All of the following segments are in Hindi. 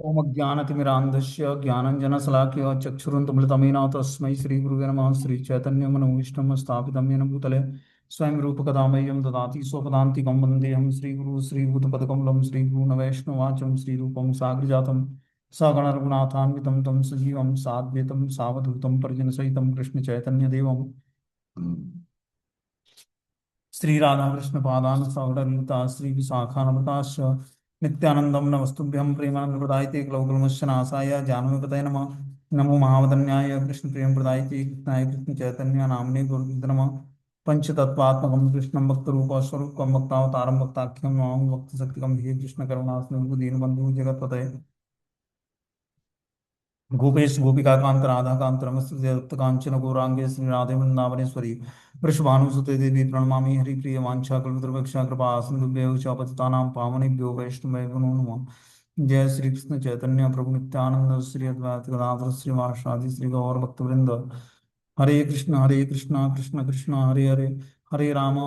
ओम ज्ञानतिमिरान्धस्य ज्ञानञ्जनशलाकया चक्षुरुन्मिलितमेन तस्मै श्रीगुरुवे नमः। श्रीचैतन्यमनोभीष्टं स्थापितं येन भूतले स्वयं रूपकदा मह्यं ददाति स्वपदान्तिकं वन्देऽहं श्रीगुरुं श्रीभूतपदकमलं श्रीगुरुनवैष्णवाचं श्रीरूपं साग्रजातं सगणरघुनाथान्वितं तं सजीवं साद्वैतं सावधूतं परिजनसहितं कृष्णचैतन्यदेवं श्री राधाकृष्ण पादान सौरलता श्री विशाखानमताश्च नित्यानंदम नमस्तुभ्यं प्रेमानंद प्रदायते ग्लौगलमस्य नासाय जानवी नमः। नमो महावदन्याय कृष्ण प्रेम प्रदायते कृष्णाय कृष्ण चैतन्य नामने गुरुविद्ये नमः। पंचतत्वात्मकं कृष्णं भक्तरूप स्वरूपं भक्तावतारं भक्ताख्यं नमामि भक्तशक्तिकं हे कृष्ण करुणा सिंधु दीनबंधु जगत्पते गोपेश गोपिका कांत राधा कांत रमस्त कांचन गौरांगे श्री राधे वृंदावनेश्वरी वृषभानुसुते देवी प्रणमामि हरिप्रिय वांछा कल्पतरुभ्यक्षा कृपा सिंधुभ्यो च पतितानां पावनेभ्यो वैष्णवेभ्यो नमो नमः। जय श्री कृष्ण चैतन्य प्रभु नित्यानंद श्री अद्वैत गदाधर श्रीवासादि श्री गौर भक्तवृंद। हरे कृष्ण कृष्ण कृष्ण हरे हरे, हरे राम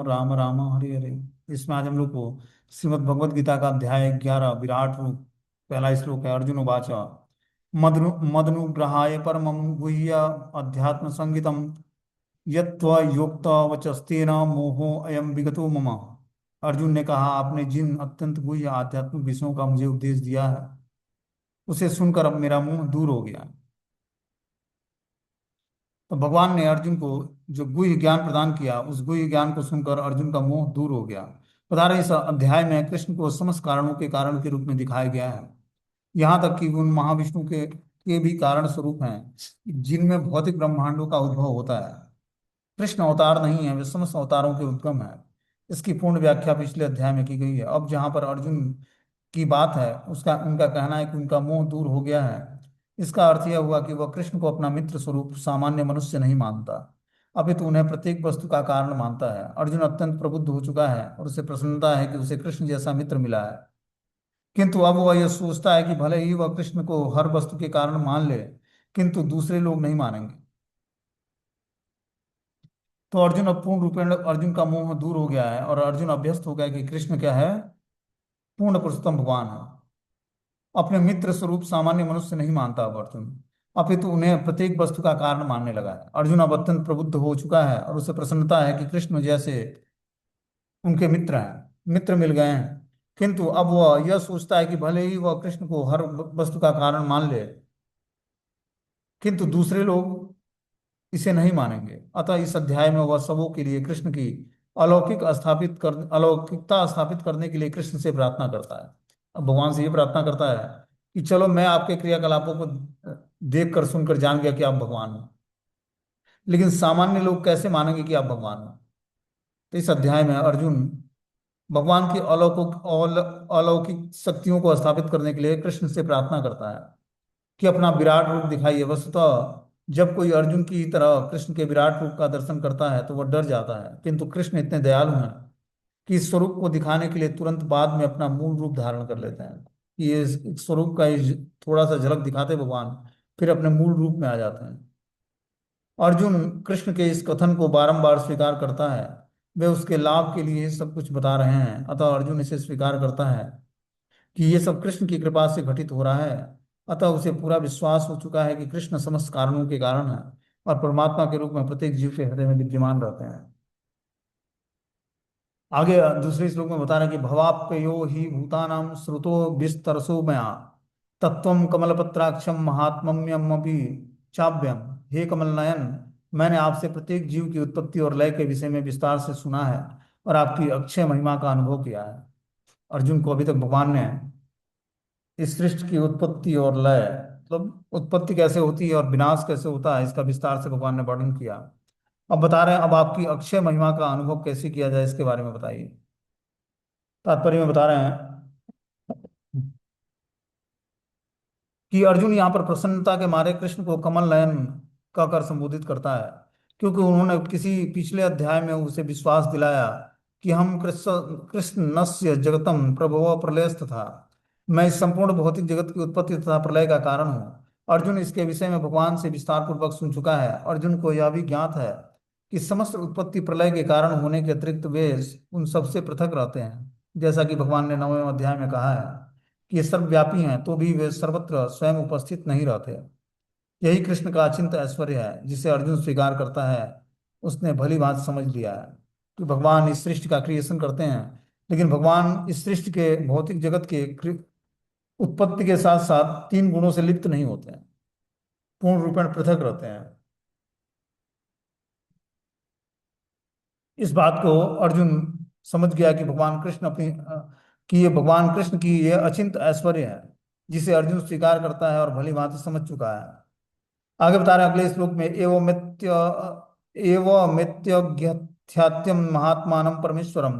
राम राम हरे हरे। इसमें आज हम लोग को श्रीमद् भगवद गीता का अध्याय 11 विराट रूप पहला श्लोक है। अर्जुन उवाच मदनुग्रहाय परमं गुह्य अध्यात्म संगीतम यत्त्वयोक्त वचस्तेन मोहो अयम विगतो मम। अर्जुन ने कहा, आपने जिन अत्यंत गुह्य आध्यात्मिक विषयों का मुझे उपदेश दिया है उसे सुनकर अब मेरा मुंह दूर हो गया। तो भगवान ने अर्जुन को जो गुह्य ज्ञान प्रदान किया उस गुह्य ज्ञान को सुनकर अर्जुन का मोह दूर हो गया। बता रहे इस अध्याय में कृष्ण को समस्त कारणों के कारण के रूप में दिखाया गया है। यहाँ तक कि उन महाविष्णु के भी कारण स्वरूप हैं जिनमें भौतिक ब्रह्मांडों का उद्भव होता है। कृष्ण अवतार नहीं है, वे समस्त अवतारों के उद्गम है। इसकी पूर्ण व्याख्या पिछले अध्याय में की गई है। अब जहाँ पर अर्जुन की बात है उसका उनका कहना है कि उनका मोह दूर हो गया है। इसका अर्थ यह हुआ कि वह कृष्ण को अपना मित्र स्वरूप सामान्य मनुष्य नहीं मानता, अपितु उन्हें प्रत्येक वस्तु का कारण मानता है। अर्जुन अत्यंत प्रबुद्ध हो चुका है और उसे प्रसन्नता है कि उसे कृष्ण जैसा मित्र मिला है। किंतु अब वह यह सोचता है कि भले ही वह कृष्ण को हर वस्तु के कारण मान ले, किंतु दूसरे लोग नहीं मानेंगे। तो अर्जुन अब पूर्ण रूपेण अर्जुन का मोह दूर हो गया है और अर्जुन अभ्यस्त हो गया कि कृष्ण क्या है, पूर्ण पुरुषोत्तम भगवान है। अपने मित्र स्वरूप सामान्य मनुष्य नहीं मानता अब अर्जुन, अपितु उन्हें प्रत्येक वस्तु का कारण मानने लगा है। अर्जुन अब अत्यंत प्रबुद्ध हो चुका है और उसे प्रसन्नता है कि कृष्ण जैसे उनके मित्र हैं, मित्र मिल गए हैं। किंतु अब वह यह सोचता है कि भले ही वह कृष्ण को हर वस्तु का कारण मान ले, किंतु दूसरे लोग इसे नहीं मानेंगे। अतः इस अध्याय में वह सबों के लिए कृष्ण की अलौकिकता स्थापित करने के लिए कृष्ण से प्रार्थना करता है। अब भगवान से ये प्रार्थना करता है कि चलो मैं आपके क्रियाकलापों को देख कर सुनकर जान गया कि आप भगवान हो, लेकिन सामान्य लोग कैसे मानेंगे कि आप भगवान हो। तो इस अध्याय में अर्जुन भगवान की अलौकिक शक्तियों को स्थापित करने के लिए कृष्ण से प्रार्थना करता है कि अपना विराट रूप दिखाइए। वस्तुतः जब कोई अर्जुन की तरह कृष्ण के विराट रूप का दर्शन करता है तो वह डर जाता है, किंतु कृष्ण इतने दयालु हैं कि इस स्वरूप को दिखाने के लिए तुरंत बाद में अपना मूल रूप धारण कर लेते हैं। ये इस स्वरूप का थोड़ा सा झलक दिखाते भगवान फिर अपने मूल रूप में आ जाते हैं। अर्जुन कृष्ण के इस कथन को बारंबार स्वीकार करता है। वे उसके लाभ के लिए सब कुछ बता रहे हैं, अतः अर्जुन इसे स्वीकार करता है कि ये सब कृष्ण की कृपा से घटित हो रहा है। अतः उसे पूरा विश्वास हो चुका है कि कृष्ण समस्त कारणों के कारण है और परमात्मा के रूप में प्रत्येक जीव के हृदय में विद्यमान रहते हैं। आगे दूसरे श्लोक में बता रहे हैं कि भवाप्ययो ही भूतानां श्रुतो विस्तरसो मया तत्वं कमलपत्राक्षम महात्म्यमपि चाभ्यम। हे कमल नयन, मैंने आपसे प्रत्येक जीव की उत्पत्ति और लय के विषय में विस्तार से सुना है और आपकी अक्षय महिमा का अनुभव किया है। अर्जुन को अभी तक भगवान ने इस सृष्टि की उत्पत्ति और लय, मतलब उत्पत्ति कैसे होती है और विनाश कैसे होता है, इसका विस्तार से भगवान ने वर्णन किया। अब बता रहे हैं अब आपकी अक्षय महिमा का अनुभव कैसे किया जाए इसके बारे में बताइए। तात्पर्य में बता रहे हैं कि अर्जुन यहाँ पर प्रसन्नता के मारे कृष्ण को कमल नयन कहकर संबोधित करता है, क्योंकि उन्होंने किसी पिछले अध्याय में उसे विश्वास दिलाया कि हम कृष्ण कृष्ण नस्य जगतम प्रभव प्रलयस्थ था, मैं इस संपूर्ण भौतिक जगत की उत्पत्ति तथा प्रलय का कारण हूँ। अर्जुन इसके विषय में भगवान से विस्तार पूर्वक सुन चुका है। अर्जुन को यह भी ज्ञात है कि समस्त उत्पत्ति प्रलय के कारण होने के अतिरिक्त वे उन सबसे पृथक रहते हैं, जैसा कि भगवान ने 9वें अध्याय में कहा है कि ये सर्वव्यापी हैं, तो भी वे सर्वत्र स्वयं उपस्थित नहीं रहते। यही कृष्ण का अचिंत ऐश्वर्य है, जिसे अर्जुन स्वीकार करता है। उसने भली बात समझ लिया है कि भगवान इस सृष्टि का क्रिएशन करते हैं, लेकिन भगवान इस सृष्टि के भौतिक जगत के उत्पत्ति के साथ साथ तीन गुणों से लिप्त नहीं होते हैं, पूर्ण रूपेण पृथक रहते हैं। इस बात को अर्जुन समझ गया कि कि ये भगवान कृष्ण की ये अचिंत ऐश्वर्य है, जिसे अर्जुन स्वीकार करता है और भली भांति समझ चुका है। आगे बता रहे हैं अगले श्लोक में, एवमेत्य महात्मानं परमेश्वरम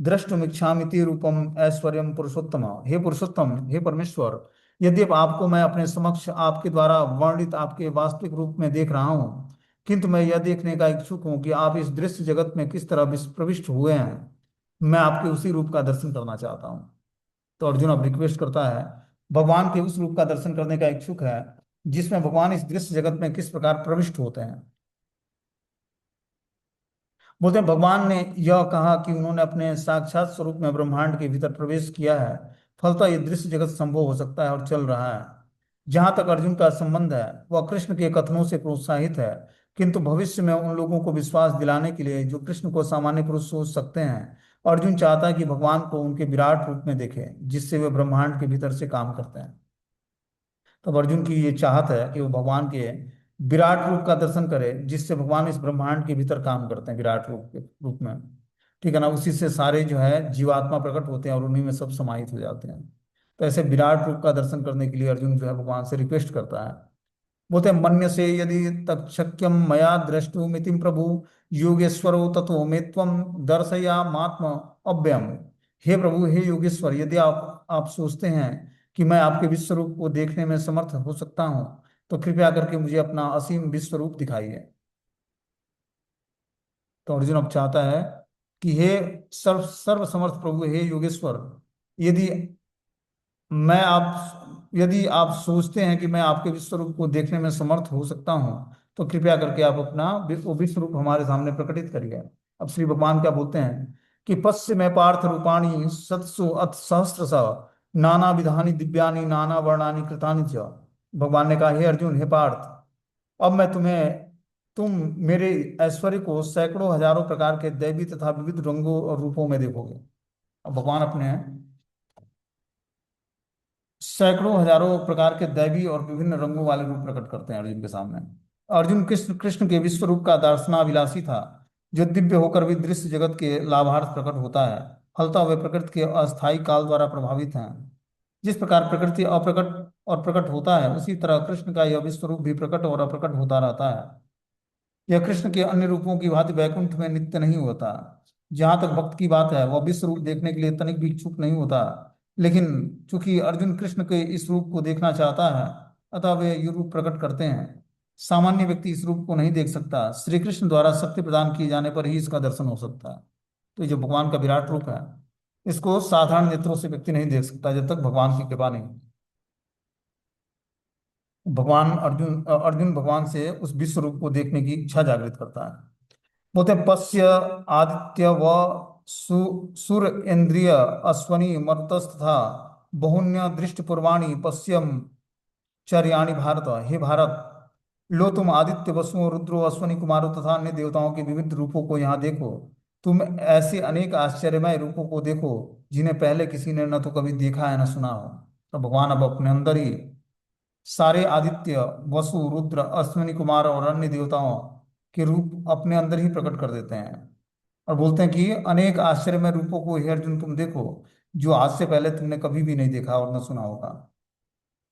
द्रष्टुमिच्छामिति रूपम ऐश्वर्यम पुरुषोत्तम। हे पुरुषोत्तम, हे परमेश्वर, यद्यपि आपको मैं अपने समक्ष आपके द्वारा वर्णित आपके वास्तविक रूप में देख रहा हूँ, किंतु मैं यह देखने का इच्छुक हूँ कि आप इस दृश्य जगत में किस तरह प्रविष्ट हुए हैं। मैं आपके उसी रूप का दर्शन करना चाहता हूँ। तो अर्जुन अब रिक्वेस्ट करता है, भगवान के उस रूप का दर्शन करने का इच्छुक है जिसमें भगवान इस दृश्य जगत में किस प्रकार प्रविष्ट होते हैं। बोलते हैं भगवान ने यह कहा कि उन्होंने अपने साक्षात स्वरूप में ब्रह्मांड के भीतर प्रवेश किया है, फलतः यह दृश्य जगत संभव हो सकता है और चल रहा है। जहां तक अर्जुन का संबंध है, वह कृष्ण के कथनों से प्रोत्साहित है, किंतु भविष्य में उन लोगों को विश्वास दिलाने के लिए जो कृष्ण को सामान्य पुरुष सोच सकते हैं, अर्जुन चाहता है कि भगवान को उनके विराट रूप में देखे, जिससे वे ब्रह्मांड के भीतर से काम करते हैं। तब अर्जुन की ये चाहत है कि वो भगवान के विराट रूप का दर्शन करे, जिससे भगवान इस ब्रह्मांड के भीतर काम करते हैं विराट रूप के रूप में। ठीक है ना, उसी से सारे जो है जीवात्मा प्रकट होते हैं और उन्हीं में सब समाहित हो जाते हैं। तो ऐसे विराट रूप का दर्शन करने के लिए अर्जुन जो है भगवान से रिक्वेस्ट करता है। बोलते हैं, मन्य से यदि तत् शक्यम मया द्रष्टुमिति प्रभु योगेश्वरो ततो मे त्वं दर्शयामात्म अव्ययम। हे प्रभु, हे योगेश्वर, यदि आप सोचते हैं कि मैं आपके विश्व रूप को देखने में समर्थ हो सकता हूँ, तो कृपया करके मुझे अपना असीम विश्व रूप दिखाइए। तो अर्जुन अब चाहता है कि हे सर्व समर्थ प्रभु, हे योगेश्वर, यदि मैं आप यदि आप सोचते हैं कि मैं आपके विश्व रूप को देखने में समर्थ हो सकता हूं, तो कृपया करके आप अपना वो विश्व रूप हमारे सामने प्रकटित करिए। अब श्री भगवान क्या बोलते हैं कि पश्य में पार्थ रूपाणी सत्सु अथ सहस्त्र नाना विधानी दिव्यानि नाना वर्णानि कृतानि च। भगवान ने कहा, हे अर्जुन, हे पार्थ, अब मैं तुम मेरे ऐश्वर्य को सैकड़ों हजारों प्रकार के दैवी तथा विविध रंगों और रूपों में देखोगे। अब भगवान अपने सैकड़ों हजारों प्रकार के दैवी और विभिन्न रंगों वाले रूप प्रकट करते हैं अर्जुन के सामने। अर्जुन कृष्ण कृष्ण के विश्व रूप का दर्शनाभिलाषी था, जो दिव्य होकर भी दृश्य जगत के लाभार्थ प्रकट होता है। फलतः वे प्रकृति के अस्थायी काल द्वारा प्रभावित हैं। जिस प्रकार प्रकृति अप्रकट और प्रकट होता है, उसी तरह कृष्ण का यह विश्व रूप भी प्रकट और अप्रकट होता रहता है। यह कृष्ण के अन्य रूपों की भांति वैकुंठ में नित्य नहीं होता। जहां तक भक्त की बात है, वह विश्व रूप देखने के लिए तनिक भी इच्छुक नहीं होता, लेकिन चूंकि अर्जुन कृष्ण के इस रूप को देखना चाहता है, अतः वे ये रूप प्रकट करते हैं। सामान्य व्यक्ति इस रूप को नहीं देख सकता, श्री कृष्ण द्वारा शक्ति प्रदान किए जाने पर ही इसका दर्शन हो सकता है। तो ये जो भगवान का विराट रूप है, इसको साधारण नेत्रों से व्यक्ति नहीं देख सकता जब तक भगवान की कृपा नहीं। अर्जुन भगवान से उस विश्व रूप को देखने की इच्छा जागृत करता है। बोलते हैं, पश्य आदित्य व सुर इंद्रिय अश्वनी मरुतस्तथा बहुन्य दृष्टि पूर्वाणी पश्यम चर्याणि भारत। हे भारत, लो तुम आदित्य वसुओं रुद्रो अश्वनी कुमारों तथा अन्य देवताओं के विविध रूपों को यहाँ देखो। तुम ऐसे अनेक आश्चर्यमय रूपों को देखो जिन्हें पहले किसी ने न तो कभी देखा है न सुना हो। तो भगवान अब अपने अंदर ही सारे आदित्य, वसु, रुद्र, अश्विनी कुमार और अन्य देवताओं के रूप अपने अंदर ही प्रकट कर देते हैं और बोलते हैं कि अनेक आश्चर्यमय रूपों को हे अर्जुन तुम देखो, जो आज से पहले तुमने कभी भी नहीं देखा और न सुना होगा।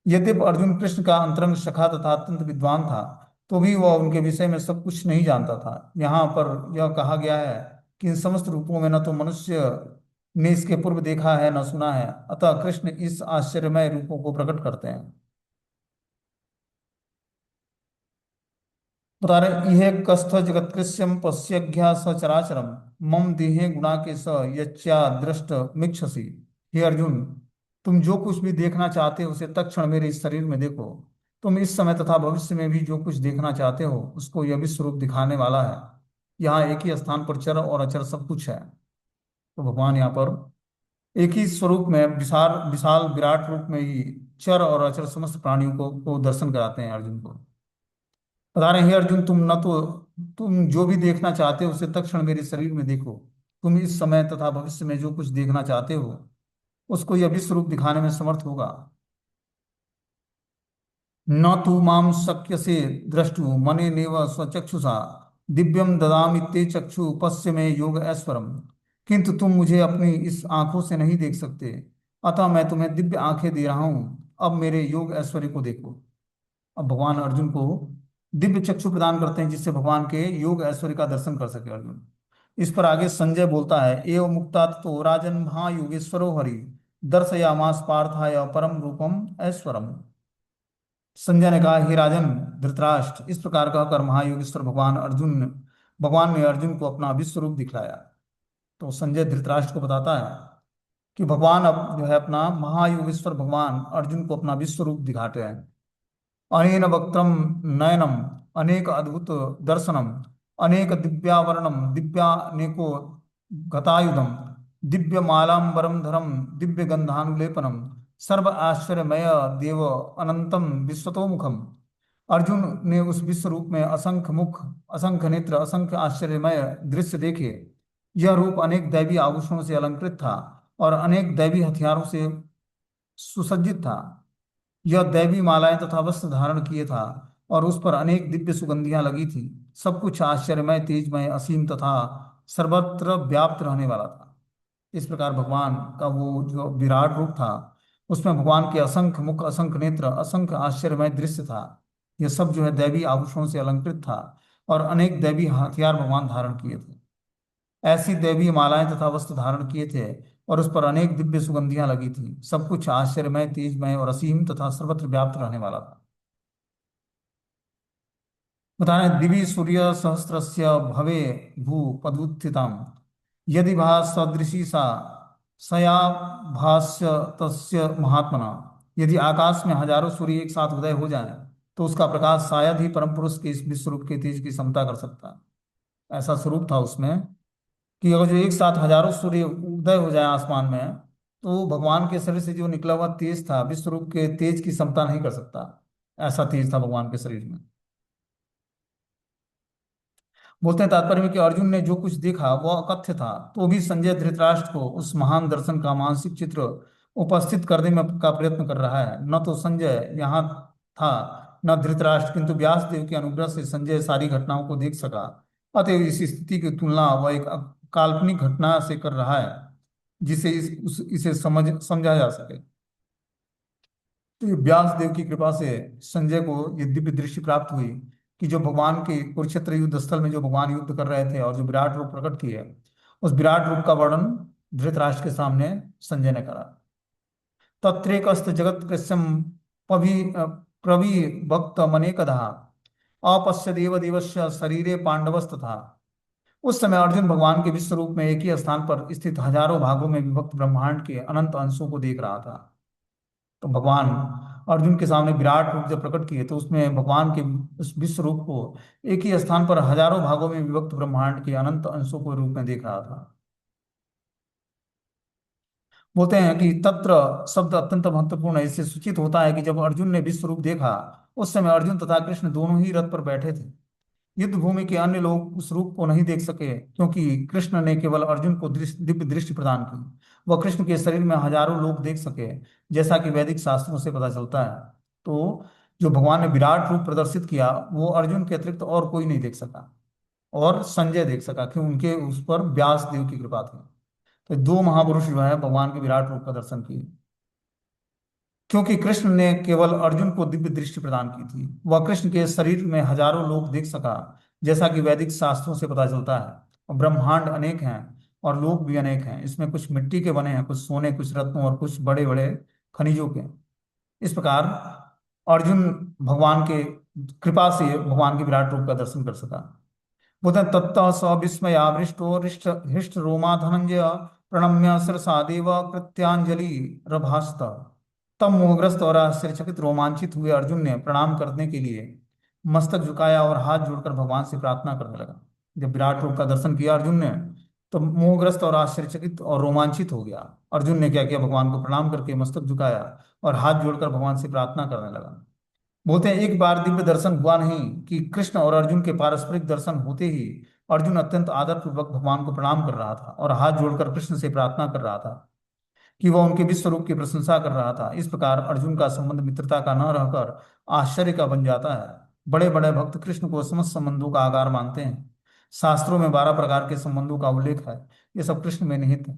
यद्यपि अर्जुन कृष्ण का अंतरंग सखा तथा अत्यंत विद्वान था, तो भी वह उनके विषय में सब कुछ नहीं जानता था। यहाँ पर यह कहा गया है कि इन समस्त रूपों में न तो मनुष्य ने इसके पूर्व देखा है न सुना है, अतः कृष्ण इस आश्चर्यमय रूपों को प्रकट करते हैं। बता रहे, यह कस्थ जगत्कृष्यम पश्यज्ञा सचराचरम मम देहे गुणा के स यच्चा दृष्ट मिक्षसी। हे अर्जुन, तुम जो कुछ भी देखना चाहते हो उसे तत्क्षण मेरे इस शरीर में देखो। तुम इस समय तथा भविष्य में भी जो कुछ देखना चाहते हो उसको यह विश्व रूप दिखाने वाला है। यहाँ एक ही स्थान पर चर और अचर सब कुछ है। तो भगवान यहाँ पर एक ही स्वरूप में विशाल विशाल विराट रूप में ही चर और अचर समस्त प्राणियों को दर्शन कराते हैं अर्जुन को। बता रहे हैं, हे अर्जुन, तुम जो भी देखना चाहते हो उसे तत्क्षण मेरे शरीर में देखो। तुम इस समय तथा भविष्य में जो कुछ देखना चाहते हो उसको यह विश्व रूप दिखाने में समर्थ होगा। न तू माम शक्य से द्रष्टु मने नेव स्वचक्षुषा दिव्यम ददामि ते चक्षु पश्य में योग ऐश्वरम। किंतु तुम मुझे अपनी इस आंखों से नहीं देख सकते, अतः मैं तुम्हें दिव्य आंखें दे रहा हूं। अब मेरे योग ऐश्वर्य को देखो। अब भगवान अर्जुन को दिव्य चक्षु प्रदान करते हैं जिससे भगवान के योग ऐश्वर्य का दर्शन कर सके अर्जुन। इस पर आगे संजय बोलता है, एव मुक्ता तो राजन महायोगेश्वरो हरि दर्शयामास पार्थाय परम रूपम ऐश्वरम। संजय ने कहा, हे राजन धृतराष्ट्र, इस प्रकार कहकर महायोगेश्वर भगवान ने अर्जुन को अपना विश्व रूप दिखलाया। तो संजय धृतराष्ट्र को बताता है कि भगवान अब जो है अपना महायोगेश्वर भगवान अर्जुन को अपना विश्व रूप दिखाते हैं। अनेन वक्त्रम नयनम अनेक अद्भुत दर्शनम अनेक दिव्यावरणम दिव्यानेको गतायुधम दिव्य मालांबरम धरम दिव्य गंधानुलेपनम सर्व आश्चर्यमय देव अनंतम विश्वतोमुखम। अर्जुन ने उस विश्व रूप में असंख्य मुख, असंख्य नेत्र, असंख्य आश्चर्यमय दृश्य देखे। यह रूप अनेक दैवी आभूषणों से अलंकृत था और अनेक दैवी हथियारों से सुसज्जित था। यह दैवी मालाएं तथा वस्त्र धारण किए था और उस पर अनेक दिव्य सुगंधियां लगी थी। सब कुछ आश्चर्यमय, तेजमय, असीम तथा सर्वत्र व्याप्त रहने वाला था। इस प्रकार भगवान का वो जो विराट रूप था उसमें भगवान के असंख्य मुख, असंख्य नेत्र, असंख्य आश्चर्यमय दृश्य था। यह सब जो है दैवी आभूषणों से अलंकृत था और अनेक दैवी हथियार भगवान धारण किए थे। ऐसी दैवीय मालाएं तथा वस्त्र धारण किए थे और उस पर अनेक दिव्य सुगंधियां लगी थी। सब कुछ आश्चर्यमय, तेजमय और असीम तथा सर्वत्र व्याप्त रहने वाला था। बता रहे हैं, दिवि सूर्य सहस्रस्य भवे भू पदुत्थितम यदि भा सदृशी सा सया भास्य तस्य महात्मना। यदि आकाश में हजारों सूर्य एक साथ उदय हो जाए तो उसका प्रकाश शायद ही परम पुरुष के इस विश्व रूप के तेज की समता कर सकता है। ऐसा स्वरूप था उसमें कि अगर जो एक साथ हजारों सूर्य उदय हो जाए आसमान में तो भगवान के शरीर से जो निकला हुआ तेज था विश्व रूप के तेज की समता नहीं कर सकता। ऐसा तेज था भगवान के शरीर में। बोलते हैं तात्पर्य में कि अर्जुन ने जो कुछ देखा वह अकथ्य था, तो भी संजय धृतराष्ट्र को उस महान दर्शन का मानसिक चित्र उपस्थित करने में का प्रयत्न कर रहा है। न तो संजय यहाँ था न धृतराष्ट्र, किंतु व्यास देव के अनुग्रह से संजय सारी घटनाओं को देख सका। अतएव इस स्थिति की तुलना वह एक काल्पनिक घटना से कर रहा है जिसे इसे समझा जा सके। तो ये व्यास देव की कृपा से संजय को ये दिव्य दृष्टि प्राप्त हुई कि जो भगवान के कुरुक्षेत्र युद्ध स्थल में जो भगवान युद्ध कर रहे थे और जो विराट रूप प्रकट किए, उस विराट रूप का वर्णन धृतराष्ट्र के सामने संजय ने करा। तत्रेकस्त जगत कृष्यम पवि प्रवि भक्त मनेकधा अपश्य देव देवस्य शरीरे पांडवस्तथा। उस समय अर्जुन भगवान के विश्व रूप में एक ही स्थान पर स्थित हजारों भागों में विभक्त ब्रह्मांड के अनंत अंशों को देख रहा था। तो भगवान अर्जुन के सामने विराट रूप जब प्रकट किए तो उसमें भगवान के उस विश्व रूप को एक ही स्थान पर हजारों भागों में विभक्त ब्रह्मांड के अनंत अंशों के रूप में देख रहा था। बोलते हैं कि तत्र शब्द अत्यंत महत्वपूर्ण है। इससे सूचित होता है कि जब अर्जुन ने विश्व रूप देखा उस समय अर्जुन तथा कृष्ण दोनों ही रथ पर बैठे थे। युद्ध भूमि के अन्य लोग उस रूप को नहीं देख सके क्योंकि कृष्ण ने केवल अर्जुन को दिव्य दृष्टि प्रदान की। वह कृष्ण के शरीर में हजारों लोग देख सके, जैसा कि वैदिक शास्त्रों से पता चलता है। तो जो भगवान ने विराट रूप प्रदर्शित किया वो अर्जुन के अतिरिक्त और कोई नहीं देख सका और संजय देख सका कि उनके उस पर व्यास देव की कृपा थी। तो दो महापुरुष जो है भगवान के विराट रूप का दर्शन किए क्योंकि कृष्ण ने केवल अर्जुन को दिव्य दृष्टि प्रदान की थी। वह कृष्ण के शरीर में हजारों लोग देख सका, जैसा कि वैदिक शास्त्रों से पता चलता है। और ब्रह्मांड अनेक हैं और लोग भी अनेक हैं। इसमें कुछ मिट्टी के बने हैं, कुछ सोने, कुछ रत्नों और कुछ बड़े बड़े खनिजों के। इस प्रकार अर्जुन भगवान के कृपा से भगवान के विराट रूप का दर्शन कर सका। बुधन तत्तः स विस्मयावृष्टो हृष्ट हृष्ट रोमा धनंजय प्रणम्य शिरसा देव कृत्यांजलि रभास्त। तब मोहग्रस्त और आश्चर्यचकित रोमांचित हुए अर्जुन ने प्रणाम करने के लिए मस्तक झुकाया और हाथ जोड़कर भगवान से प्रार्थना करने लगा। जब विराट रूप का दर्शन किया अर्जुन ने तो मोहग्रस्त और आश्चर्यचकित और रोमांचित हो गया। अर्जुन ने क्या किया, भगवान को प्रणाम करके मस्तक झुकाया और हाथ जोड़कर भगवान से प्रार्थना करने लगा। बोलते हैं एक बार दिव्य दर्शन हुआ नहीं कि कृष्ण और अर्जुन के पारस्परिक दर्शन होते ही अर्जुन अत्यंत आदर पूर्वक भगवान को प्रणाम कर रहा था और हाथ जोड़कर कृष्ण से प्रार्थना कर रहा था कि वह उनके विश्व रूप की प्रशंसा कर रहा था। इस प्रकार अर्जुन का संबंध मित्रता का न रहकर आश्चर्य का बन जाता है। बड़े बड़े भक्त कृष्ण को समस्त संबंधों का आधार मानते हैं। शास्त्रों में 12 प्रकार के संबंधों का उल्लेख है, ये सब कृष्ण में निहित है।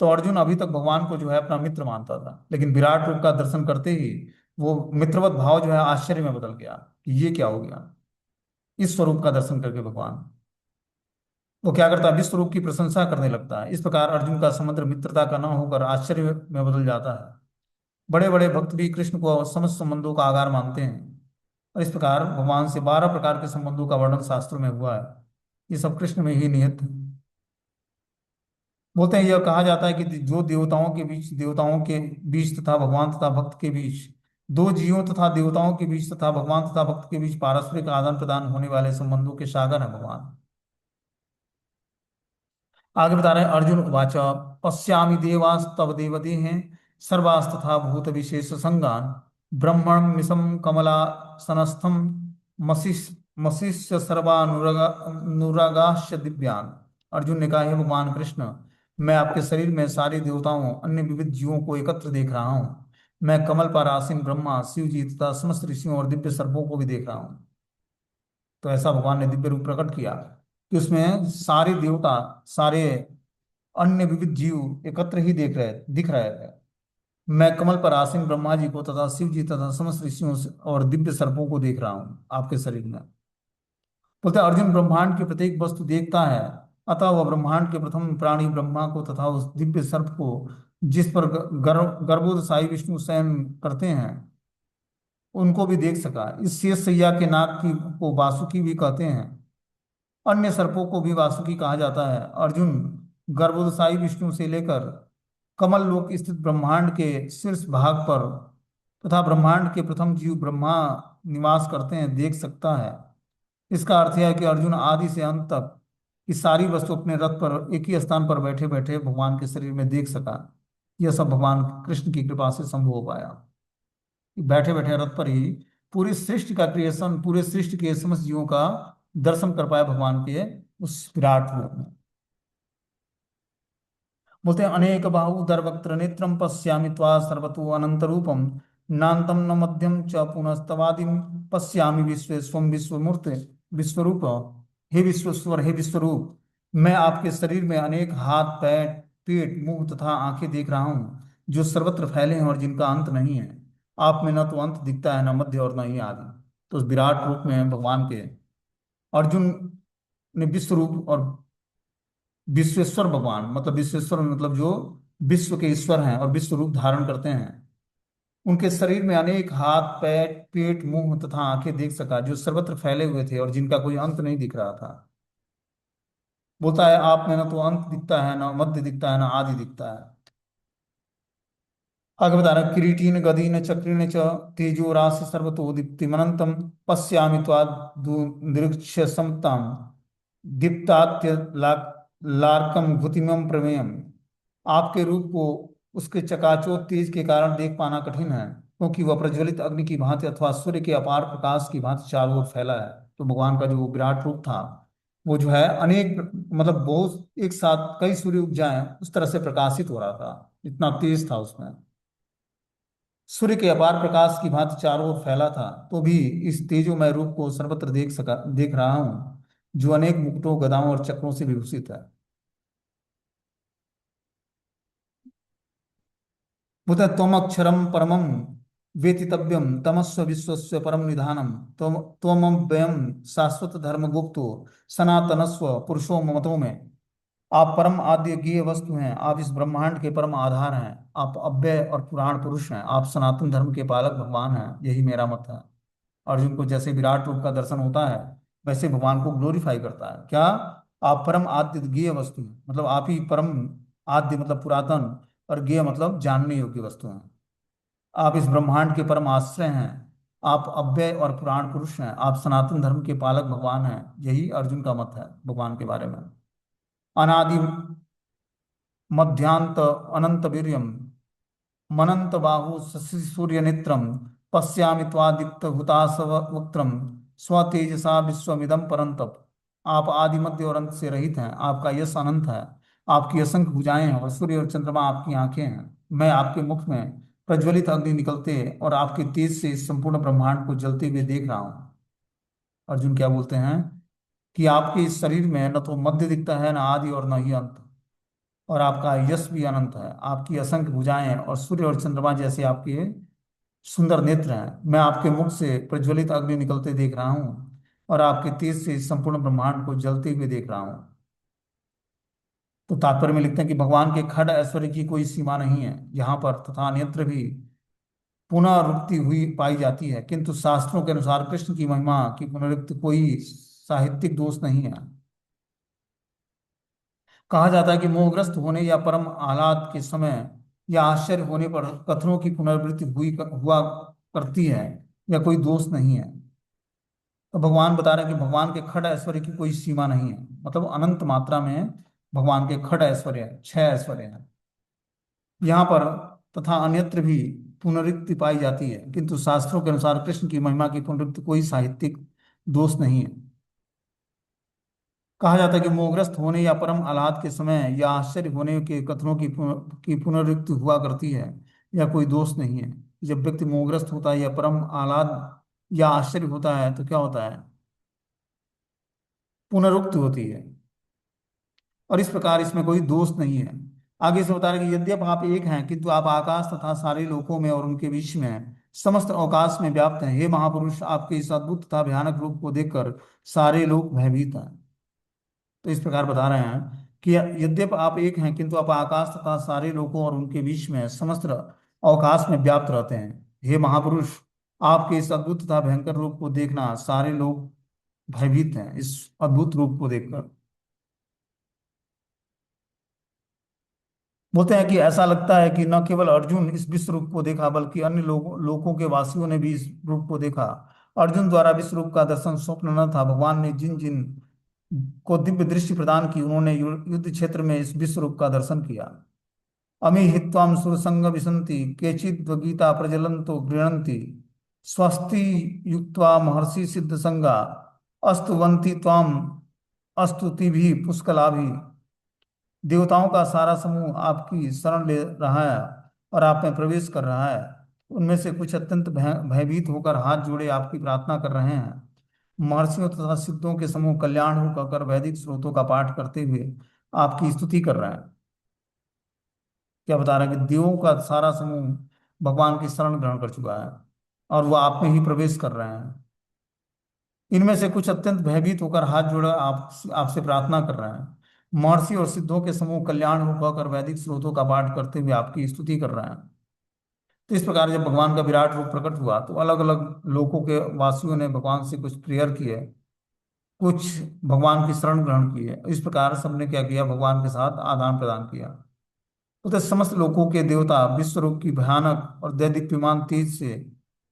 तो अर्जुन अभी तक भगवान को जो है अपना मित्र मानता था, लेकिन विराट रूप का दर्शन करते ही वो मित्रवत भाव जो है आश्चर्य में बदल गया कि ये क्या हो गया। इस स्वरूप का दर्शन करके भगवान वो क्या करता है, विश्व रूप की प्रशंसा करने लगता है। इस प्रकार अर्जुन का समुद्र मित्रता का न होकर आश्चर्य में बदल जाता है। बड़े बड़े भक्त भी कृष्ण को समस्त संबंधों का आधार मानते हैं और इस प्रकार भगवान से 12 प्रकार के संबंधों का वर्णन शास्त्रों में हुआ है। ये सब कृष्ण में ही निहित है। बोलते हैं यह कहा जाता है कि जो देवताओं के बीच तथा भगवान तथा भक्त के बीच, दो जीवों तथा देवताओं के बीच तथा भगवान तथा भक्त के बीच पारस्परिक आदान प्रदान होने वाले संबंधों के सागर है भगवान। आगे बता रहे हैं अर्जुन उवाच पश्यामि देवास्तव देवदेः सर्वास्तथा भूत विशेष संगान ब्रह्मण मिशम कमलासनस्थम मसीश मसीश्च सर्वानुरागाश्च दिव्यान। अर्जुन ने कहा, हे भगवान कृष्ण, मैं आपके शरीर में सारे देवताओं अन्य विविध जीवों को एकत्र देख रहा हूँ। मैं कमल पर आसीन ब्रह्मा, शिव जी तथा समस्त ऋषियों और दिव्य सर्पों को भी देख रहा हूँ। तो ऐसा भगवान ने दिव्य रूप प्रकट किया कि उसमें सारे देवता, सारे अन्य विविध जीव एकत्र ही दिख रहे थे। मैं कमल पर आसीन ब्रह्मा जी को तथा शिव जी तथा समस्त ऋषियों और दिव्य सर्पों को देख रहा हूँ आपके शरीर में। बोलते हैं, अर्जुन ब्रह्मांड की प्रत्येक वस्तु देखता है, अतः वह ब्रह्मांड के प्रथम प्राणी ब्रह्मा को तथा उस दिव्य सर्प को जिस पर गर्भोदशाई विष्णु शयन करते हैं उनको भी देख सका। इस शेष शैया के नाग की को वासुकी भी कहते हैं। अन्य सर्पों को भी वासुकी कहा जाता है। अर्जुन गर्भोदशाई विष्णु से लेकर कमल लोक स्थित ब्रह्मांड के शीर्ष भाग पर तथा ब्रह्मांड के प्रथम जीव ब्रह्मा निवास करते हैं देख सकता है। इसका अर्थ यह है कि अर्जुन आदि से अंत तक इस सारी वस्तु अपने रथ पर एक ही स्थान पर बैठे बैठे भगवान के शरीर में देख सका। यह सब भगवान कृष्ण की कृपा से संभव हो पाया। बैठे बैठे रथ पर ही पूरी सृष्टि का क्रिएशन, पूरे सृष्टि के समस्त जीवों का दर्शन कर पाया भगवान के उस विराट रूप में। बोलते हैं, अनेक बाहुदर वक्त्र नेत्रम पश्यामि त्वा सर्वतो अनंत रूपम नान्तं न मध्यम च पुनस्तवादिम पश्यामि विश्वेश्वम विश्वमूर्ते विश्वरूप। हे विश्वेश्वर, हे विश्वरूप, मैं आपके शरीर में अनेक हाथ, पैर, पेट, मुंह तथा आंखें देख रहा हूँ जो सर्वत्र फैले हैं और जिनका अंत नहीं है। आप में न तो अंत दिखता है, न मध्य और न ही आदि। तो उस विराट रूप में भगवान के अर्जुन ने विश्व रूप और विश्वेश्वर भगवान, मतलब विश्वेश्वर मतलब जो विश्व के ईश्वर हैं और विश्व रूप धारण करते हैं, उनके शरीर में अनेक हाथ, पैर, पेट, मुंह तथा आंखें देख सका जो सर्वत्र फैले हुए थे और जिनका कोई अंत नहीं दिख रहा था। बोलता है, आप में न तो अंत दिखता है, न मध्य दिखता है, न आदि दिखता है। आगे बता रहा है, किरीटीन गदीन चक्रीन च तेजो राशि सर्वतो दीप्तिमनंतम पश्यामि त्वादृक्ष समताम दीप्तात्य लार्कम घुतिमम प्रमेयम। आपके रूप को उसके चकाचौंध तेज के कारण देख पाना कठिन है, क्योंकि वह प्रज्वलित अग्नि की भांति अथवा सूर्य के अपार प्रकाश की भांति चारों ओर फैला है। तो भगवान का जो विराट रूप था वो जो है अनेक, मतलब बहुत एक साथ कई सूर्य उग जाएं उस तरह से प्रकाशित हो रहा था, इतना तेज था उसमें। सूर्य के अपार प्रकाश की भांति चारों ओर फैला था, तो भी इस तेजोमय रूप को सर्वत्र देख रहा हूँ जो अनेक मुकुटों, गदाओं और चक्रों से विभूषित है। बुध त्वम अक्षरम परमम वेतितव्यम तमस्व विश्वस्य परम निधानम त्वम त्वमव्ययम शाश्वत धर्म गुप्तो सनातनस्व पुरुषो ममतो में। आप परम आद्य गेय वस्तु हैं, आप इस ब्रह्मांड के परम आधार हैं, आप अव्यय और पुराण पुरुष हैं, आप सनातन धर्म के पालक भगवान हैं, यही मेरा मत है। अर्जुन को जैसे विराट रूप का दर्शन होता है वैसे भगवान को ग्लोरीफाई करता है। क्या? आप परम आद्य गेय वस्तु हैं, मतलब आप ही परम आद्य मतलब पुरातन, और गेय मतलब जानने योग्य वस्तु हैं। आप इस ब्रह्मांड के परम आश्रय हैं, आप अव्यय और पुराण पुरुष हैं, आप सनातन धर्म के पालक भगवान हैं। यही अर्जुन का मत है भगवान के बारे में। अनादि मध्यांत अनंत वीर्यम मनंत बाहु शशि सूर्य नेत्रम पश्यामि त्वादित्य हुताश वक्त्रम स्वतेजसा विश्वमिदं परंतप। आप आदि मध्य और अंत से रहित हैं, आपका यश अनंत है, आपकी असंख्य भुजाएं हैं और सूर्य और चंद्रमा आपकी आंखें हैं। मैं आपके मुख में प्रज्वलित अग्नि निकलते और आपके तेज से इस संपूर्ण ब्रह्मांड को जलते हुए देख रहा हूँ। अर्जुन क्या बोलते हैं कि आपके इस शरीर में न तो मध्य दिखता है, न आदि और न ही अंत, और आपका यश भी अनंत है। आपकी असंख्य भुजाएं हैं और सूर्य और चंद्रमा जैसे आपके सुंदर नेत्र हैं। मैं आपके मुख से प्रज्वलित अग्नि निकलते देख रहा हूँ और आपके तेज से इस संपूर्ण ब्रह्मांड को जलते हुए देख रहा हूँ। तो तात्पर्य में लिखते हैं कि भगवान के खड़ ऐश्वर्य की कोई सीमा नहीं है यहाँ पर तथा अन्यत्र भी पुनरावृत्ति हुई पाई जाती है, किंतु शास्त्रों के अनुसार कृष्ण की महिमा की पुनरुक्ति कोई साहित्यिक दोष नहीं है। कहा जाता है कि मोहग्रस्त होने या परम आह्लाद के समय या आश्चर्य होने पर कथनों की पुनरावृत्ति हुआ करती है, या कोई दोष नहीं है। तो भगवान बता रहे हैं कि भगवान के खड़ ऐश्वर्य की कोई सीमा नहीं है, मतलब अनंत मात्रा में भगवान के खड़ ऐश्वर्य है, छह ऐश्वर्य है यहाँ पर तथा अन्यत्र भी पुनरुक्ति पाई जाती है, किंतु शास्त्रों के अनुसार कृष्ण की महिमा की पुनरुक्ति कोई साहित्यिक दोष नहीं है। कहा जाता है कि मोहग्रस्त होने या परम आह्लाद के समय या आश्चर्य होने के कथनों की पुनरुक्ति हुआ करती है, या कोई दोष नहीं है। जब व्यक्ति मोहग्रस्त होता है या परम आह्लाद या आश्चर्य होता है तो क्या होता है, पुनरुक्ति होती है, और इस प्रकार इसमें कोई दोष नहीं है। आगे से बता रहे कि यद्यप आप एक हैं किंतु आप आकाश तथा सारे लोकों में और उनके बीच में हैं, समस्त अवकाश में व्याप्त हैं। हे महापुरुष, आपके इस अद्भुत तथा भयानक रूप को देखकर सारे लोग भयभीत हैं। तो इस प्रकार बता रहे हैं कि यद्यप आप एक हैं किंतु आप आकाश तथा सारे लोकों और उनके बीच में समस्त अवकाश में व्याप्त रहते हैं। हे महापुरुष, आपके इस अद्भुत तथा भयंकर रूप को देखना सारे लोग भयभीत हैं इस अद्भुत रूप को देखकर। बोलते हैं कि ऐसा लगता है कि न केवल अर्जुन इस विश्व रूप को देखा बल्कि अन्य लोकों के वासियों ने भी इस रूप को देखा। अर्जुन द्वारा विश्व रूप का दर्शन स्वप्न न था। भगवान ने जिन जिन को दिव्य दृष्टि प्रदान की उन्होंने युद्ध क्षेत्र में इस विश्व रूप का दर्शन किया। अमी हित्वाम सुरसंग विसंति केचिद गीता प्रज्वलंतो गृह्णन्ति स्वस्ति युक्त्वा महर्षि सिद्ध संगा अस्तुवन्ति त्वाम अस्तुति भी पुष्कलाभि। देवताओं का सारा समूह आपकी शरण ले रहा है और आप में प्रवेश कर रहा है। उनमें से कुछ अत्यंत भयभीत होकर हाथ जोड़े आपकी प्रार्थना कर रहे हैं। महर्षियों तथा सिद्धों के समूह कल्याण हो कहकर वैदिक स्रोतों का पाठ करते हुए आपकी स्तुति कर रहे हैं। क्या बता रहे हैं कि देवों का सारा समूह भगवान की शरण ग्रहण कर चुका है और वो आप में ही प्रवेश कर रहे हैं। इनमें से कुछ अत्यंत भयभीत होकर हाथ जोड़े आपसे प्रार्थना कर रहे हैं। महर्षि और सिद्धों के समूह कल्याण हो कहकर वैदिक स्रोतों का पाठ करते हुए आपकी स्तुति कर रहे हैं। तो इस प्रकार जब भगवान का विराट रूप प्रकट हुआ तो अलग अलग लोकों के वासियों ने भगवान से कुछ प्रेयर किए, कुछ भगवान की शरण ग्रहण की है। इस प्रकार सबने क्या किया, भगवान के साथ आदान प्रदान किया। तो समस्त लोकों के देवता विश्व रूप की भयानक और दैदीप्यमान तेज से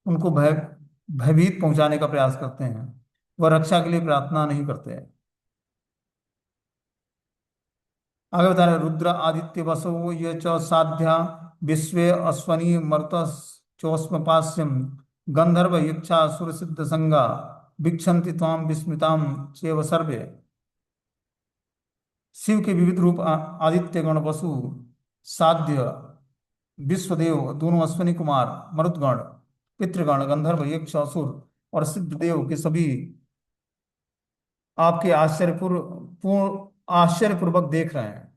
उनको भयभीत पहुंचाने का प्रयास करते हैं। वह रक्षा के लिए प्रार्थना नहीं करते हैं। आगे बता रहे रुद्र आदित्य वसो ये च साध्या विश्वे अश्वनी मर्त चोस्मपास्यम गंधर्व यक्षा सुर सिद्ध संगा भिक्षन्ति त्वाम विस्मिताम चेव सर्वे। शिव के विविध रूप आदित्य गण वसु साध्य विश्वदेव दोनों अश्विनी कुमार मरुदगण पितृगण गंधर्व यक्ष असुर और सिद्ध देव के सभी आपके आश्चर्यपूर्वक देख रहे हैं।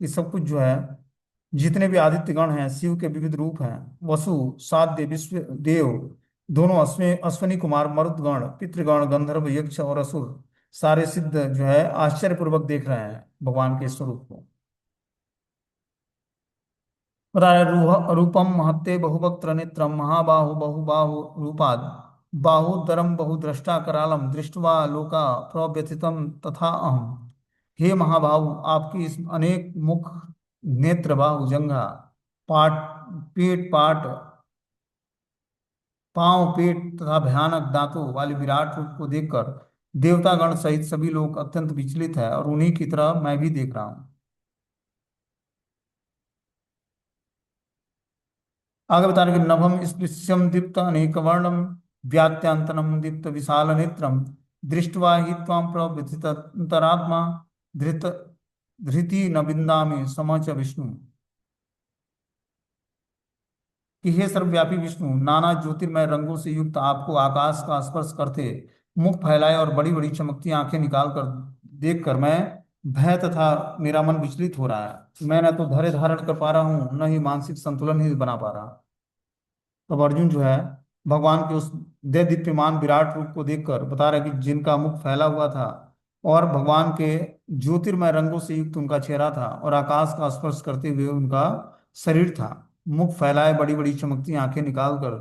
ये सब कुछ जो है, जितने भी आदित्य गण हैं शिव के विविध रूप हैं, वसु साध्य विश्व देव दोनों अश्विनी कुमार मरुदगण पितृगण गंधर्व यक्ष और असुर सारे सिद्ध जो है आश्चर्यपूर्वक देख रहे हैं भगवान के स्वरूप को। बता रहे रूपम महत्ते बहुवक्त्र नेत्रम महाबाहु बहुबाहु रूपाद बाहुदरम बहुद्रष्टा करालम दृष्ट्वा लोका प्रव्यथितम तथा अहम। हे महाबाहु, आपकी इस अनेक मुख नेत्र बाहु जंघा पाट पेट पाट पांव पेट तथा भयानक दांतों वाले विराट रूप को देखकर देवतागण सहित सभी लोग अत्यंत विचलित है और उन्हीं की तरह मैं भी देख रहा हूँ। आगे बता रहे कि नभम स्पृश्यम दीप्त अनेक वर्णम व्यात्यांतनम दीप्त विशाल नेत्रम दृष्ट्वा हि त्वां प्रव्यथितंतरात्मा धृत धृति न विन्दामि समच विष्णु। कि हे सर्वव्यापी विष्णु, नाना ज्योतिर्मय रंगों से युक्त आपको आकाश का स्पर्श करते, मुख फैलाए और बड़ी बड़ी चमकती आंखें निकाल कर देख कर मैं भय तथा मेरा मन विचलित हो रहा है। मैं न तो धैर्य धारण कर पा रहा हूँ, न ही मानसिक संतुलन ही बना पा रहा। तब अर्जुन जो है भगवान के उस दे दीप्यमान विराट रूप को देखकर बता रहा है कि जिनका मुख फैला हुआ था और भगवान के ज्योतिर्मय रंगों से युक्त उनका चेहरा था और आकाश का स्पर्श करते हुए उनका शरीर था, मुख फैलाए बड़ी बड़ी चमकती आंखें निकाल कर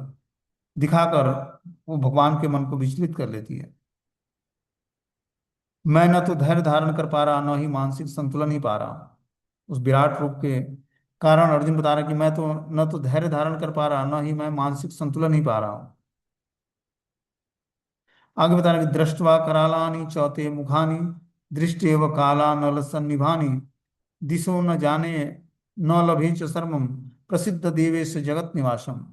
दिखाकर वो भगवान के मन को विचलित कर लेती है। मैं न तो धैर्य धारण कर पा रहा, न ही मानसिक संतुलन ही पा रहा। उस विराट रूप के कारण अर्जुन बता रहा है कि मैं तो न तो धैर्य धारण कर पा रहा, न ही मैं मानसिक संतुलन ही पा रहा हूँ। आगे बता रहे कि दृष्टवा करालानि चौते मुखानि दृष्टेव काला नल सन्निभानि दिशो न जाने न लभे च शर्मम प्रसिद्ध देवेश जगत निवासम।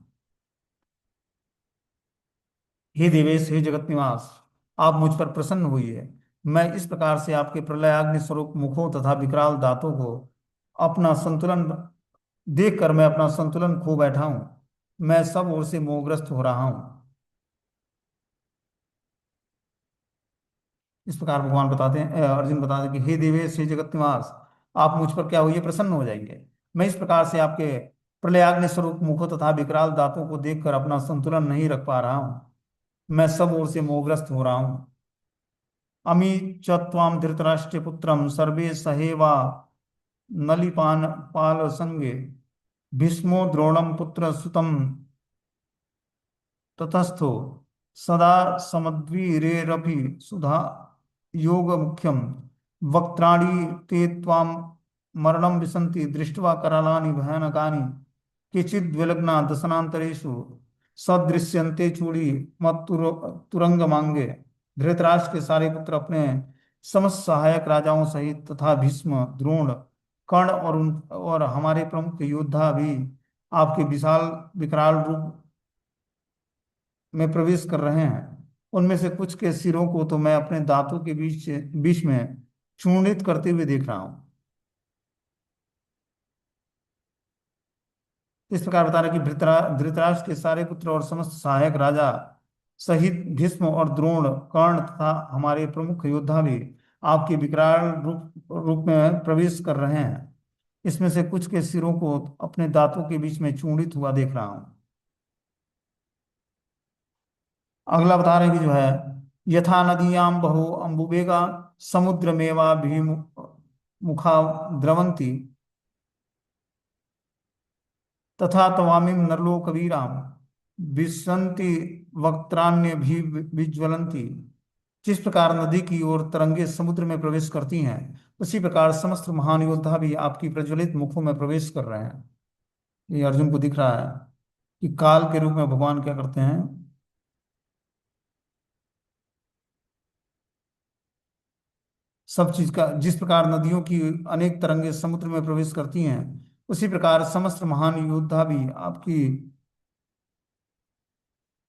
हे देवेश, हे जगत निवास, आप मुझ पर प्रसन्न हुई। मैं इस प्रकार से आपके प्रलयाग्नि स्वरूप मुखों तथा विकराल दांतों को अपना संतुलन देख कर मैं अपना संतुलन खो बैठा हूँ। मैं सब ओर से मोहग्रस्त हो रहा हूँ। इस प्रकार भगवान बताते हैं, अर्जुन बताते हैं कि हे देवेश, हे जगत निवास, आप मुझ पर क्या हुई प्रसन्न हो जाएंगे। मैं इस प्रकार से आपके प्रलयाग्नि स्वरूप मुखों तथा विकराल दांतों को देखकर अपना संतुलन नहीं रख पा रहा हूँ। मैं सब ओर से मोहग्रस्त हो रहा हूँ। अमी च त्वां धृतराष्ट्र पुत्रम सर्वे सहेवा नलिपान पाल संगे भीष्मो द्रोणम पुत्र सुतम ततस्थो सदा समद्वीरेरपि सुधा योग मुख्यम वक्त्राणि ते त्वां मरणं विसन्ति दृष्ट्वा करालानि भयानकानि केचिद् विलग्ना दशनान्तरेषु सदृश्यन्ते चूड़ी तुरंगमांगे। धृतराष्ट्र के सारे पुत्र अपने समस्त सहायक राजाओं सहित तथा भीष्म, द्रोण, कर्ण और हमारे प्रमुख योद्धा भी आपके विशाल विकराल रूप में प्रवेश कर रहे हैं। उनमें से कुछ के सिरों को तो मैं अपने दांतों के बीच बीच में चूर्णित करते हुए देख रहा हूं। इस प्रकार बता रहे कि धृतराष्ट्र के सारे पुत्र और समस्त सहायक राजा सहित भीष्म और द्रोण, कर्ण तथा हमारे प्रमुख योद्धा भी आपके विकराल रूप में प्रवेश कर रहे हैं। इसमें से कुछ के सिरों को अपने दांतों के बीच में चूर्णित हुआ देख रहा हूं। अगला बता रहे हैं कि जो है यथा नदियां बहो अम्बुवेगा समुद्रमेवा मुखा द्रवंती तथा तवामिम नरलोकवीराम विसंति वक्त्रान्य भी विज्वलंती। जिस प्रकार नदी की ओर तरंगे समुद्र में प्रवेश करती हैं, उसी प्रकार समस्त महान योद्धा भी आपकी प्रज्वलित मुखों में प्रवेश कर रहे हैं। ये अर्जुन को दिख रहा है कि काल के रूप में भगवान क्या करते हैं, सब चीज का, जिस प्रकार नदियों की अनेक तरंगे समुद्र में प्रवेश करती हैं, उसी प्रकार समस्त महान योद्धा भी आपकी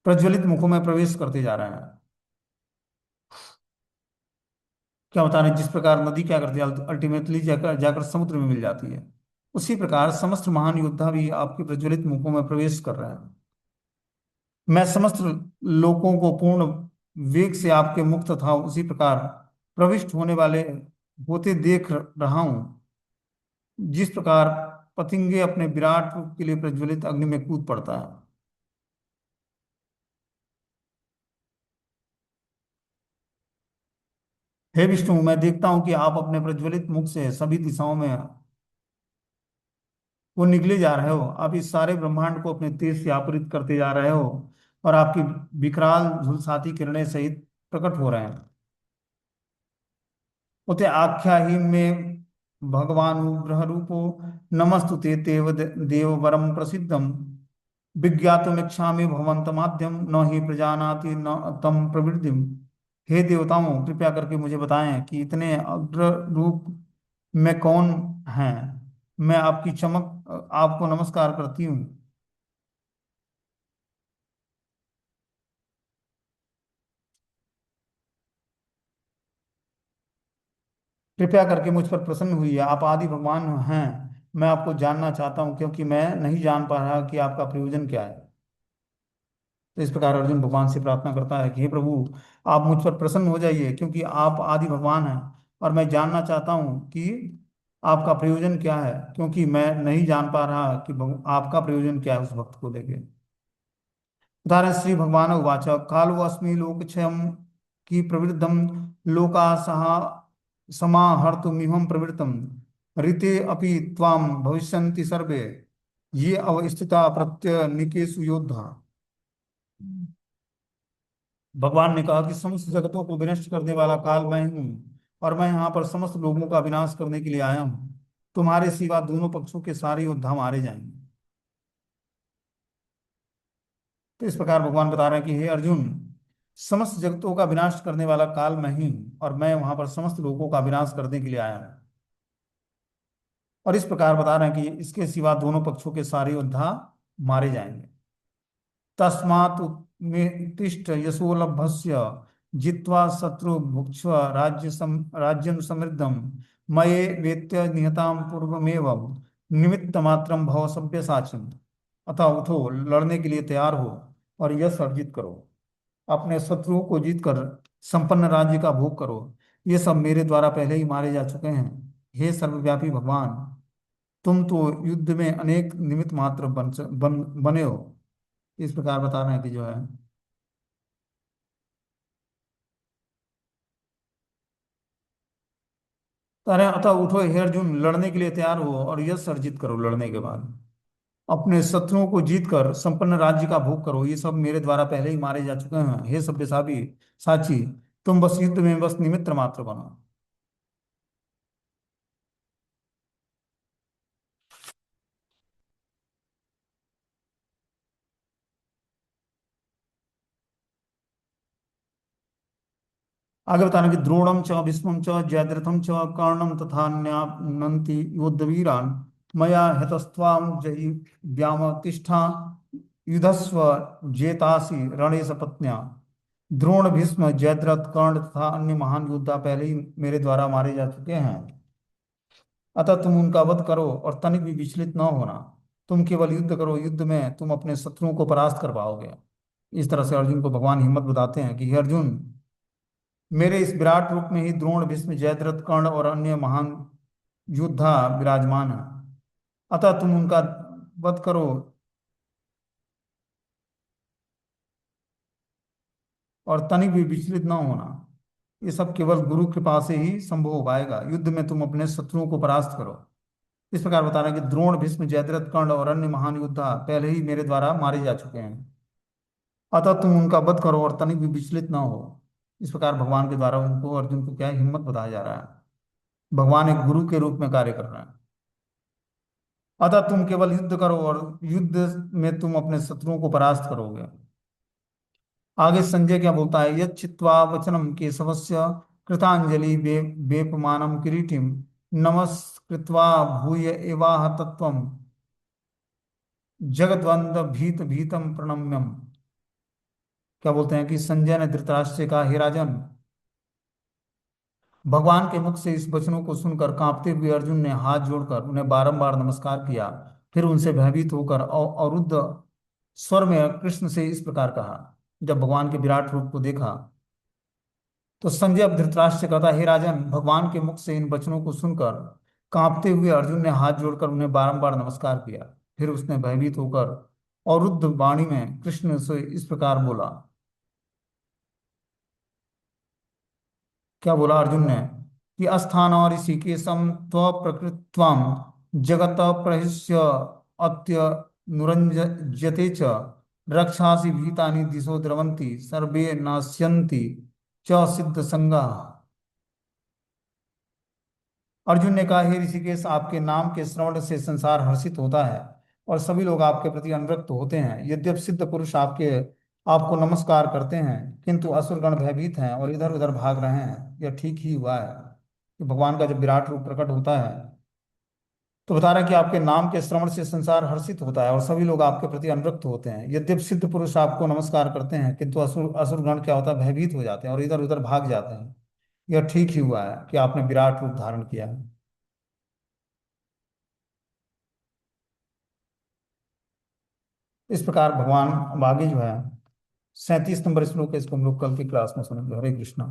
प्रज्वलित मुखों में प्रवेश करते जा रहे हैं। क्या बता रहे हैं, जिस प्रकार नदी क्या करती है अल्टीमेटली जाकर जाकर समुद्र में मिल जाती है, उसी प्रकार समस्त महान योद्धा भी आपके प्रज्वलित मुखों में प्रवेश कर रहे हैं। मैं समस्त लोगों को पूर्ण वेग से आपके मुख तथा उसी प्रकार प्रविष्ट होने वाले होते देख रहा हूं, जिस प्रकार पतंगे अपने विराट रूप के लिए प्रज्वलित अग्नि में कूद पड़ता है। हे विष्णु, मैं देखता हूं कि आप अपने प्रज्वलित मुख से सभी दिशाओं में वो निकले जा रहे हो। आप इस सारे ब्रह्मांड को अपने तेज से आवृत करते जा रहे हो और आपकी विकराल झुलसाती किरणें सहित प्रकट हो रहे हैं। उते आख्या ही में भगवान ग्रह रूपो नमस्तुते देव देव वरम प्रसिद्धम विज्ञातुमिच्छामि भवन्तमाद्यं न हि प्रजानाति न तम प्रवृत्तिम। हे देवताओं, कृपया करके मुझे बताएं कि इतने अग्र रूप में कौन है। मैं आपकी चमक आपको नमस्कार करती हूँ। कृपया करके मुझ पर प्रसन्न हुई है, आप आदि भगवान हैं। मैं आपको जानना चाहता हूँ, क्योंकि मैं नहीं जान पा रहा कि आपका प्रयोजन क्या है। तो इस प्रकार अर्जुन भगवान से प्रार्थना करता है कि हे प्रभु, आप मुझ पर प्रसन्न हो जाइए, क्योंकि आप आदि भगवान हैं। और मैं जानना चाहता हूँ कि आपका प्रयोजन क्या है, क्योंकि मैं नहीं जान पा रहा कि आपका प्रयोजन क्या है उस भक्त को लेके। उदाहरण श्री भगवान उवाच कालो अस्मि लोकक्षयम की प्रवृद्धम लोका सह समाहर्तुमिहं प्रवृत्तम ऋते अपि त्वां भविष्यन्ति सर्वे ये अवस्थिता प्रत्यनीकेषु योद्धा। भगवान ने कहा कि समस्त जगतों को विनष्ट करने वाला काल मैं हूँ, और मैं यहाँ पर समस्त लोगों का विनाश करने के लिए आया हूँ। तुम्हारे सिवा दोनों पक्षों के सारे योद्धा मारे जाएंगे। तो इस प्रकार भगवान बता रहे हैं कि हे अर्जुन, समस्त जगतों का विनाश करने वाला काल मैं ही हूँ, और मैं वहां पर समस्त लोगों का विनाश करने के लिए आया हूँ। और इस प्रकार बता रहे हैं कि इसके सिवा दोनों पक्षों के सारे योद्धा मारे जाएंगे। तस्मात् उत्तिष्ठ यशोलभस्य जित्वा शत्रु भुक्ष्व राज्यं समृद्धं मये वेत्य निहतां पूर्वमेव निमित्त मात्रं भव सव्यसाचिन्। अतः उठो, लड़ने के लिए तैयार हो और यश अर्जित करो। अपने शत्रुओं को जीतकर संपन्न राज्य का भोग करो। ये सब मेरे द्वारा पहले ही मारे जा चुके हैं। हे सर्वव्यापी भगवान, तुम तो युद्ध में अनेक निमित्त मात्र बने हो। इस प्रकार बता रहे हैं कि जो है, अरे अतः उठो हे अर्जुन, लड़ने के लिए तैयार हो और यश अर्जित करो। लड़ने के बाद अपने शत्रुओं को जीत कर संपन्न राज्य का भोग करो। ये सब मेरे द्वारा पहले ही मारे जा चुके हैं। हे सभ्य साबी साची, तुम बस युद्ध में बस निमित्त मात्र बनो। आगे बताना कि द्रोणम च भीष्मं च जयद्रथं च कर्णं तथा नन्ति योद्धवीरान् मया हतस्त्वां जयिष्याम तिष्ठा युधस्व जेतासि रणे सपत्न्या। द्रोण भीष्म जयद्रथ कर्ण तथा अन्य महान योद्धा पहले ही मेरे द्वारा मारे जा चुके हैं। अतः तुम उनका वध करो और तनिक भी विचलित न होना। तुम केवल युद्ध करो, युद्ध में तुम अपने शत्रुओं को परास्त कर पाओगे। इस तरह से अर्जुन को भगवान हिम्मत बताते हैं कि हे अर्जुन, मेरे इस विराट रूप में ही द्रोण भीष्म जयद्रथ कर्ण और अन्य महान योद्धा विराजमान है। अतः तुम उनका वध करो और तनिक भी विचलित न होना। ये सब केवल गुरु कृपा से ही संभव हो पाएगा। युद्ध में तुम अपने शत्रुओं को परास्त करो। इस प्रकार बता रहे हैं कि द्रोण भीष्म जयद्रथ कर्ण और अन्य महान योद्धा पहले ही मेरे द्वारा मारे जा चुके हैं। अतः तुम उनका वध करो और तनिक भी विचलित न हो। इस प्रकार भगवान के द्वारा उनको, अर्जुन को क्या हिम्मत बताया जा रहा है। भगवान एक गुरु के रूप में कार्य कर रहे हैं। अतः तुम केवल युद्ध करो और युद्ध में तुम अपने शत्रुओं को परास्त करोगे। आगे संजय क्या बोलता है, यत् चित्वा वचनम केशवस्य कृतांजलि वेपमानम किरीटिम नमस्कृत्वा भूय एवाह तत्वम जगद्वंद भीत भीतम प्रणम्यम। क्या बोलते हैं कि संजय ने धृतराष्ट्र से कहा, हे राजन, भगवान के मुख से इस वचनों को सुनकर कांपते हुए अर्जुन ने हाथ जोड़कर उन्हें बारंबार नमस्कार किया। फिर उनसे भयभीत होकर अरुद्ध स्वर में कृष्ण से इस प्रकार कहा। जब भगवान के विराट रूप को देखा तो संजय अब धृतराष्ट्र से कहता, हे राजन, भगवान के मुख से इन वचनों को सुनकर कांपते हुए अर्जुन ने हाथ जोड़कर उन्हें बारंबार नमस्कार किया। फिर उसने भयभीत होकर अरुद्ध वाणी में कृष्ण से इस प्रकार बोला। क्या बोला अर्जुन ने कि अस्थान ऋषिकेशम त्व प्रकृत्वाम जगत प्रहिष्य अत्य नुरंजते च रक्षासि भीतानि दिशो द्रवन्ति सर्वे नास्यन्ति च सिद्ध संगा। अर्जुन ने कहा, हे ऋषिकेश, आपके नाम के श्रवण से संसार हर्षित होता है और सभी लोग आपके प्रति अनुरक्त होते हैं। यद्यप सिद्ध पुरुष आपके आपको नमस्कार करते हैं, किंतु असुरगण भयभीत हैं और इधर उधर भाग रहे हैं। यह ठीक ही हुआ है कि भगवान का जब विराट रूप प्रकट होता है तो बता रहा है कि आपके नाम के श्रवण से संसार हर्षित होता है और सभी लोग आपके प्रति अनुरक्त होते हैं। यद्यपि सिद्ध पुरुष आपको नमस्कार करते हैं, किंतु असुरगण क्या होता है, भयभीत हो जाते हैं और इधर उधर भाग जाते हैं। यह ठीक ही हुआ है कि आपने विराट रूप धारण किया है। इस प्रकार भगवान अब आगे जो है 37 नंबर श्लोक है, इसको हम लोग कल की क्लास में सुनेंगे। हरे कृष्णा।